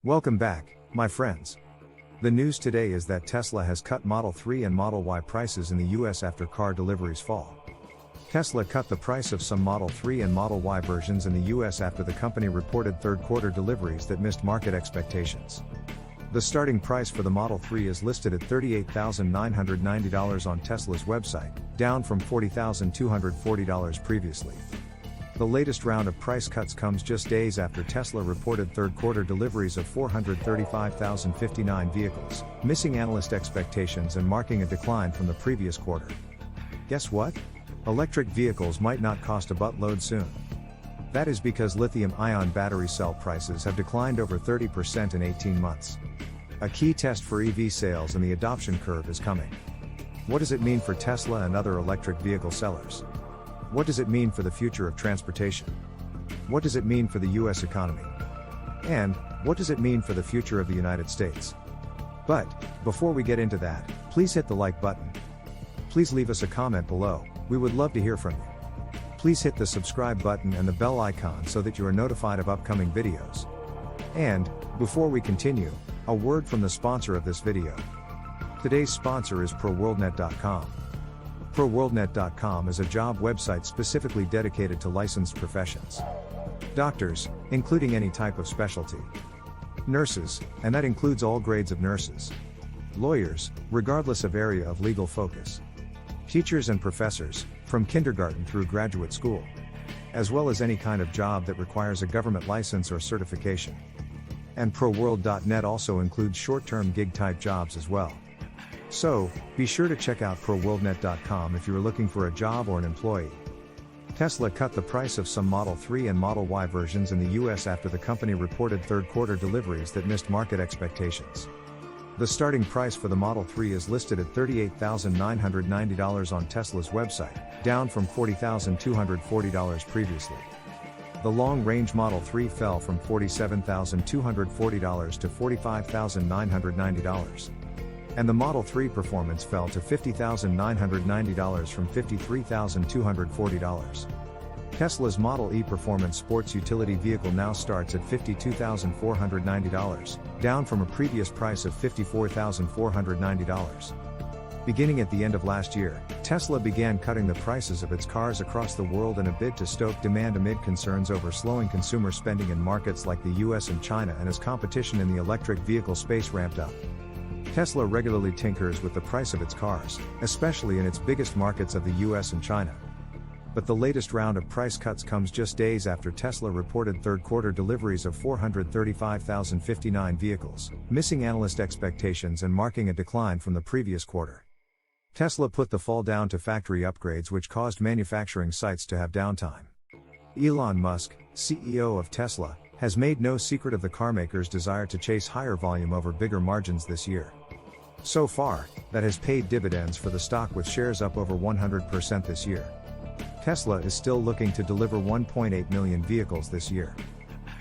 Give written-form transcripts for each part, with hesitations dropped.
Welcome back, my friends. The news today is that Tesla has cut Model 3 and Model Y prices in the US after car deliveries fall. Tesla cut the price of some Model 3 and Model Y versions in the US after the company reported third-quarter deliveries that missed market expectations. The starting price for the Model 3 is listed at $38,990 on Tesla's website, down from $40,240 previously. The latest round of price cuts comes just days after Tesla reported third-quarter deliveries of 435,059 vehicles, missing analyst expectations and marking a decline from the previous quarter. Guess what? Electric vehicles might not cost a buttload soon. That is because lithium-ion battery cell prices have declined over 30% in 18 months. A key test for EV sales and the adoption curve is coming. What does it mean for Tesla and other electric vehicle sellers? What does it mean for the future of transportation? What does it mean for the US economy? And, what does it mean for the future of the United States? But, before we get into that, please hit the like button. Please leave us a comment below, we would love to hear from you. Please hit the subscribe button and the bell icon so that you are notified of upcoming videos. And, before we continue, a word from the sponsor of this video. Today's sponsor is ProWorldNet.com. ProWorldNet.com is a job website specifically dedicated to licensed professions. Doctors, including any type of specialty. Nurses, and that includes all grades of nurses. Lawyers, regardless of area of legal focus. Teachers and professors, from kindergarten through graduate school. As well as any kind of job that requires a government license or certification. And ProWorld.net also includes short-term gig-type jobs as well. So, be sure to check out ProWorldNet.com if you are looking for a job or an employee. Tesla cut the price of some Model 3 and Model Y versions in the US after the company reported third-quarter deliveries that missed market expectations. The starting price for the Model 3 is listed at $38,990 on Tesla's website, down from $40,240 previously. The long-range Model 3 fell from $47,240 to $45,990. And the Model 3 Performance fell to $50,990 from $53,240. Tesla's Model E Performance sports utility vehicle now starts at $52,490, down from a previous price of $54,490. Beginning at the end of last year, Tesla began cutting the prices of its cars across the world in a bid to stoke demand amid concerns over slowing consumer spending in markets like the US and China and as competition in the electric vehicle space ramped up. Tesla regularly tinkers with the price of its cars, especially in its biggest markets of the US and China. But the latest round of price cuts comes just days after Tesla reported third-quarter deliveries of 435,059 vehicles, missing analyst expectations and marking a decline from the previous quarter. Tesla put the fall down to factory upgrades which caused manufacturing sites to have downtime. Elon Musk, CEO of Tesla, has made no secret of the carmaker's desire to chase higher volume over bigger margins this year. So far, that has paid dividends for the stock with shares up over 100% this year. Tesla is still looking to deliver 1.8 million vehicles this year.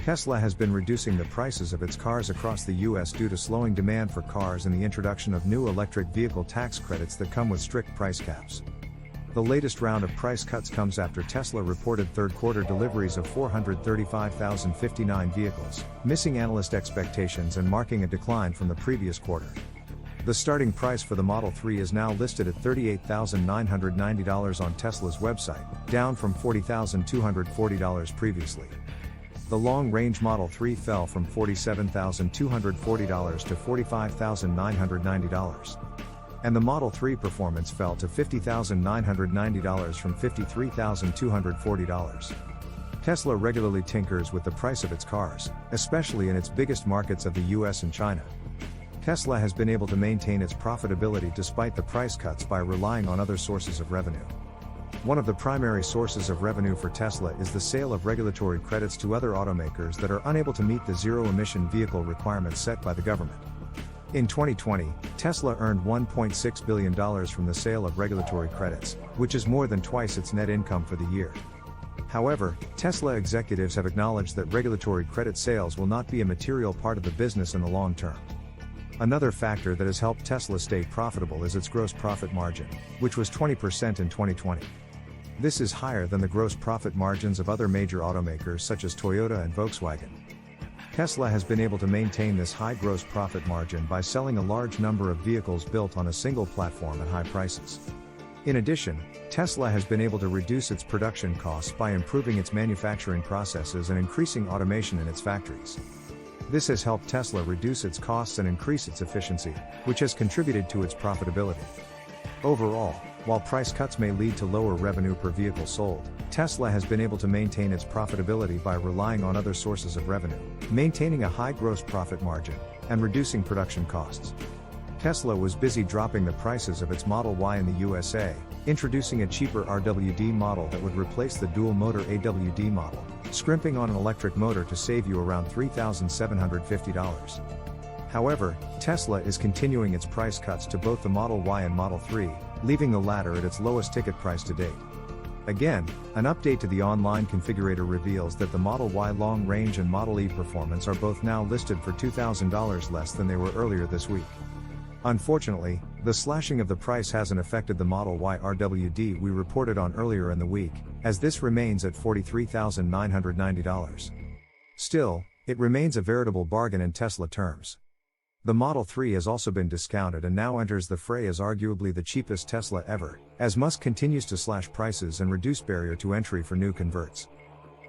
Tesla has been reducing the prices of its cars across the US due to slowing demand for cars and the introduction of new electric vehicle tax credits that come with strict price caps. The latest round of price cuts comes after Tesla reported third-quarter deliveries of 435,059 vehicles, missing analyst expectations and marking a decline from the previous quarter. The starting price for the Model 3 is now listed at $38,990 on Tesla's website, down from $40,240 previously. The long-range Model 3 fell from $47,240 to $45,990. And the Model 3 Performance fell to $50,990 from $53,240. Tesla regularly tinkers with the price of its cars, especially in its biggest markets of the US and China. Tesla has been able to maintain its profitability despite the price cuts by relying on other sources of revenue. One of the primary sources of revenue for Tesla is the sale of regulatory credits to other automakers that are unable to meet the zero-emission vehicle requirements set by the government. In 2020, Tesla earned $1.6 billion from the sale of regulatory credits, which is more than twice its net income for the year. However, Tesla executives have acknowledged that regulatory credit sales will not be a material part of the business in the long term. Another factor that has helped Tesla stay profitable is its gross profit margin, which was 20% in 2020. This is higher than the gross profit margins of other major automakers such as Toyota and Volkswagen. Tesla has been able to maintain this high gross profit margin by selling a large number of vehicles built on a single platform at high prices. In addition, Tesla has been able to reduce its production costs by improving its manufacturing processes and increasing automation in its factories. This has helped Tesla reduce its costs and increase its efficiency, which has contributed to its profitability. Overall, while price cuts may lead to lower revenue per vehicle sold, Tesla has been able to maintain its profitability by relying on other sources of revenue, maintaining a high gross profit margin, and reducing production costs. Tesla was busy dropping the prices of its Model Y in the USA, introducing a cheaper RWD model that would replace the dual-motor AWD model, scrimping on an electric motor to save you around $3,750. However, Tesla is continuing its price cuts to both the Model Y and Model 3, leaving the latter at its lowest ticket price to date. Again, an update to the online configurator reveals that the Model Y Long Range and Model E Performance are both now listed for $2,000 less than they were earlier this week. Unfortunately, the slashing of the price hasn't affected the Model Y RWD we reported on earlier in the week, as this remains at $43,990. Still, it remains a veritable bargain in Tesla terms. The Model 3 has also been discounted and now enters the fray as arguably the cheapest Tesla ever, as Musk continues to slash prices and reduce barrier to entry for new converts.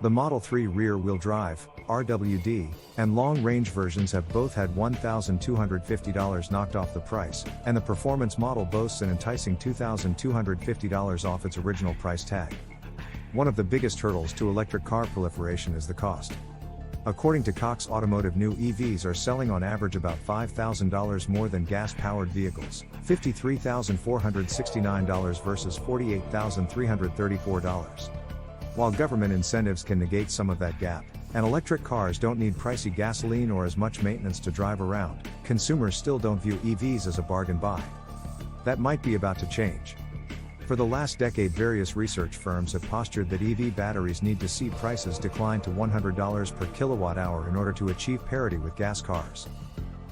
The Model 3 rear-wheel drive, RWD, and long-range versions have both had $1,250 knocked off the price, and the performance model boasts an enticing $2,250 off its original price tag. One of the biggest hurdles to electric car proliferation is the cost. According to Cox Automotive, new EVs are selling on average about $5,000 more than gas-powered vehicles, $53,469 versus $48,334. While government incentives can negate some of that gap, and electric cars don't need pricey gasoline or as much maintenance to drive around, consumers still don't view EVs as a bargain buy. That might be about to change. For the last decade, various research firms have postured that EV batteries need to see prices decline to $100 per kilowatt hour in order to achieve parity with gas cars.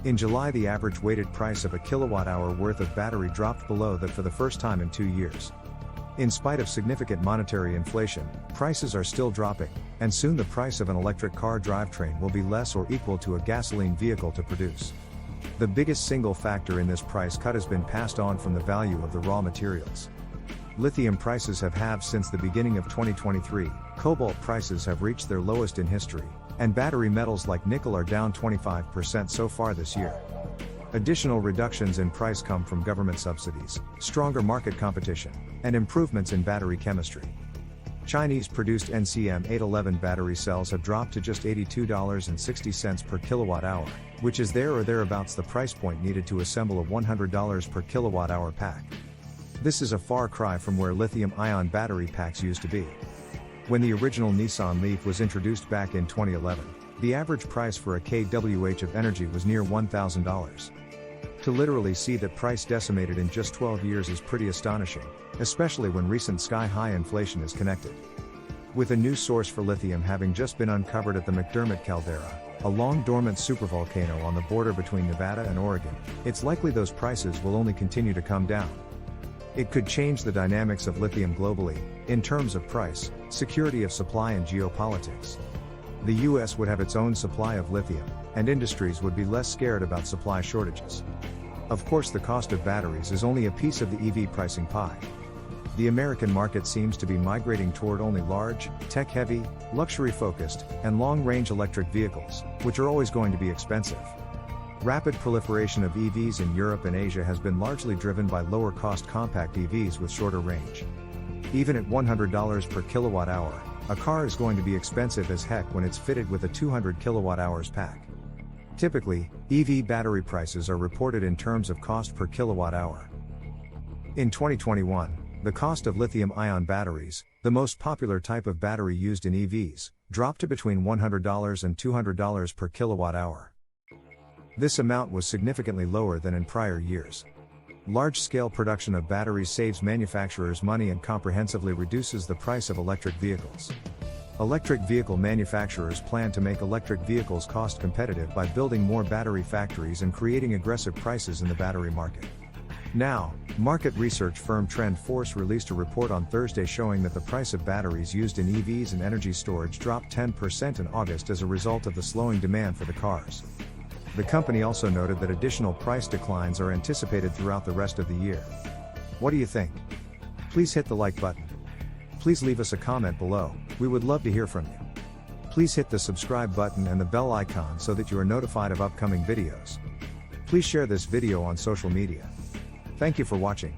In July, the average weighted price of a kilowatt hour worth of battery dropped below that for the first time in 2 years. In spite of significant monetary inflation, prices are still dropping, and soon the price of an electric car drivetrain will be less or equal to a gasoline vehicle to produce. The biggest single factor in this price cut has been passed on from the value of the raw materials. Lithium prices have halved since the beginning of 2023, cobalt prices have reached their lowest in history, and battery metals like nickel are down 25% so far this year. Additional reductions in price come from government subsidies, stronger market competition, and improvements in battery chemistry. Chinese-produced NCM811 battery cells have dropped to just $82.60 per kilowatt hour, which is there or thereabouts the price point needed to assemble a $100 per kilowatt hour pack. This is a far cry from where lithium-ion battery packs used to be. When the original Nissan Leaf was introduced back in 2011, the average price for a kWh of energy was near $1,000. To literally see that price decimated in just 12 years is pretty astonishing, especially when recent sky-high inflation is connected. With a new source for lithium having just been uncovered at the McDermott caldera, a long-dormant supervolcano on the border between Nevada and Oregon, it's likely those prices will only continue to come down. It could change the dynamics of lithium globally, in terms of price, security of supply and geopolitics. The US would have its own supply of lithium, and industries would be less scared about supply shortages. Of course, the cost of batteries is only a piece of the EV pricing pie. The American market seems to be migrating toward only large, tech-heavy, luxury-focused, and long-range electric vehicles, which are always going to be expensive. Rapid proliferation of EVs in Europe and Asia has been largely driven by lower-cost compact EVs with shorter range. Even at $100 per kilowatt hour, a car is going to be expensive as heck when it's fitted with a 200 kilowatt hours pack. Typically, EV battery prices are reported in terms of cost per kilowatt hour. In 2021, the cost of lithium-ion batteries, the most popular type of battery used in EVs, dropped to between $100 and $200 per kilowatt hour. This amount was significantly lower than in prior years. Large-scale production of batteries saves manufacturers money and comprehensively reduces the price of electric vehicles. Electric vehicle manufacturers plan to make electric vehicles cost competitive by building more battery factories and creating aggressive prices in the battery market. Now, market research firm TrendForce released a report on Thursday showing that the price of batteries used in EVs and energy storage dropped 10% in August as a result of the slowing demand for the cars. The company also noted that additional price declines are anticipated throughout the rest of the year. What do you think? Please hit the like button. Please leave us a comment below, we would love to hear from you. Please hit the subscribe button and the bell icon so that you are notified of upcoming videos. Please share this video on social media. Thank you for watching.